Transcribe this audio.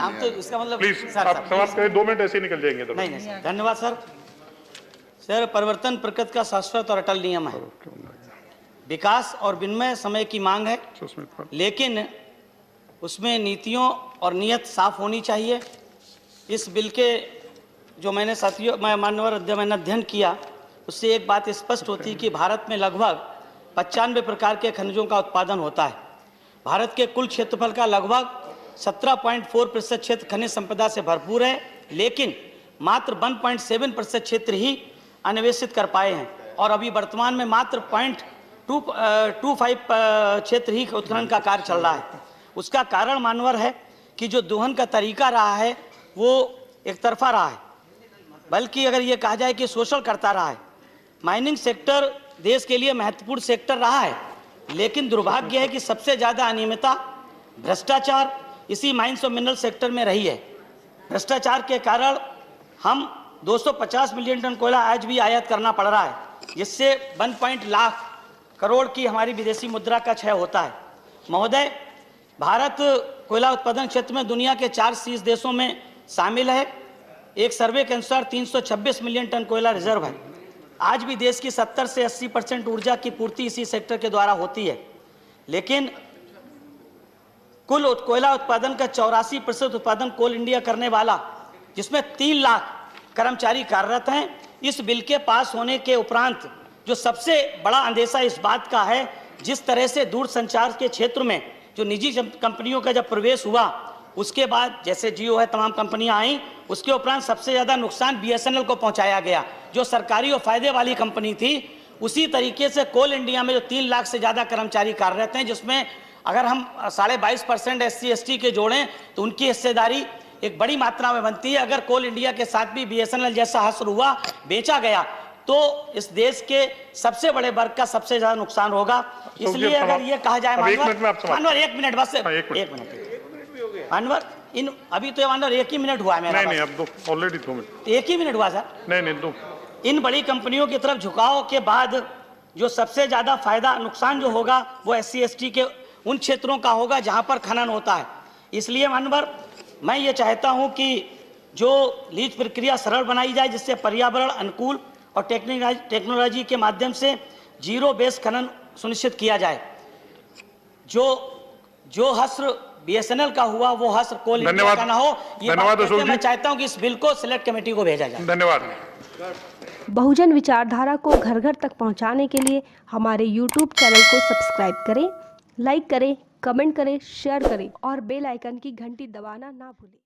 हम तो इसका मतलब प्लीज आप समाप्त करें, 2 मिनट ऐसे ही निकल जाएंगे। तो नहीं सर, धन्यवाद सर। सर, परिवर्तन प्रकृति का शाश्वत और अटल नियम है। विकास और विनिमय समय की मांग है, लेकिन उसमें नीतियों और नियत साफ होनी चाहिए। इस बिल के जो मैंने साथियों मान्यवर मैंने अध्ययन किया, उससे एक बात स्पष्ट होती है कि भारत में लगभग 95 प्रकार के खनिजों का उत्पादन होता है। भारत के कुल क्षेत्रफल का लगभग 17.4% क्षेत्र खनिज संपदा से भरपूर है, लेकिन मात्र 1.7% क्षेत्र ही अन्वेषित कर पाए हैं और अभी वर्तमान में मात्र 0.25 क्षेत्र ही उत्खनन का कार्य चल रहा है। उसका कारण मानवर है कि जो दोहन का तरीका रहा है वो एक तरफा रहा है, बल्कि अगर ये कहा जाए कि शोषण करता रहा है। माइनिंग सेक्टर देश के लिए महत्वपूर्ण सेक्टर रहा है, लेकिन दुर्भाग्य है कि सबसे ज़्यादा अनियमितता, भ्रष्टाचार इसी माइंस और मिनरल सेक्टर में रही है। भ्रष्टाचार के कारण हम 250 मिलियन टन कोयला आज भी आयात करना पड़ रहा है, जिससे 1 लाख करोड़ की हमारी विदेशी मुद्रा का क्षय होता है। महोदय, भारत कोयला उत्पादन क्षेत्र में दुनिया के 4 शीर्ष देशों में शामिल है। एक सर्वे के अनुसार 326 मिलियन टन कोयला रिजर्व है। आज भी देश की 70 से 80% ऊर्जा की पूर्ति इसी सेक्टर के द्वारा होती है, लेकिन कुल कोयला उत्पादन का 84% उत्पादन कोल इंडिया करने वाला, जिसमें 3 लाख कर्मचारी कार्यरत हैं। इस बिल के पास होने के उपरांत जो सबसे बड़ा अंदेशा इस बात का है, जिस तरह से दूरसंचार के क्षेत्र में जो निजी कंपनियों का जब प्रवेश हुआ, उसके बाद जैसे जियो है, तमाम कंपनियां आई, उसके उपरांत सबसे ज़्यादा नुकसान BSNL को पहुंचाया गया, जो सरकारी और फायदे वाली कंपनी थी। उसी तरीके से कोल इंडिया में जो 3 लाख से ज़्यादा कर्मचारी कार्यरत हैं, जिसमें अगर हम 22.5% SC/ST के जोड़ें तो उनकी हिस्सेदारी एक बड़ी मात्रा में बनती है। अगर कोल इंडिया के साथ भी BSNL जैसा हश्र हुआ, बेचा गया, तो इस देश के सबसे बड़े वर्ग का सबसे ज़्यादा नुकसान होगा। इसलिए अगर ये कहा जाए मानवर 1 मिनट बस, 1 मिनट मानवर, इन अभी तो मानवर 1 ही मिनट हुआ है मेरा। नहीं, अब तो ऑलरेडी 2 मिनट, 1 ही मिनट हुआ सर। नहीं 2। इन बड़ी कंपनियों की तरफ झुकाव के बाद जो सबसे ज़्यादा फायदा नुकसान जो होगा वो SC/ST के उन क्षेत्रों का होगा जहां पर खनन होता है। इसलिए मानवर, मैं ये चाहता हूं कि जो लीज प्रक्रिया सरल बनाई जाए, जिससे पर्यावरण अनुकूल और टेक्नोलॉजी के माध्यम से जीरो बेस खनन सुनिश्चित किया जाए। जो हश्र BSNL का हुआ वो हश्र कोल इंडिया का ना हो। ये मैं चाहता हूं कि इस बिल को सिलेक्ट कमेटी को भेजा जाए। धन्यवाद। बहुजन विचारधारा को घर घर तक पहुंचाने के लिए हमारे YouTube चैनल को सब्सक्राइब करें, लाइक करें, कमेंट करें, शेयर करें और बेल आइकन की घंटी दबाना ना भूलें।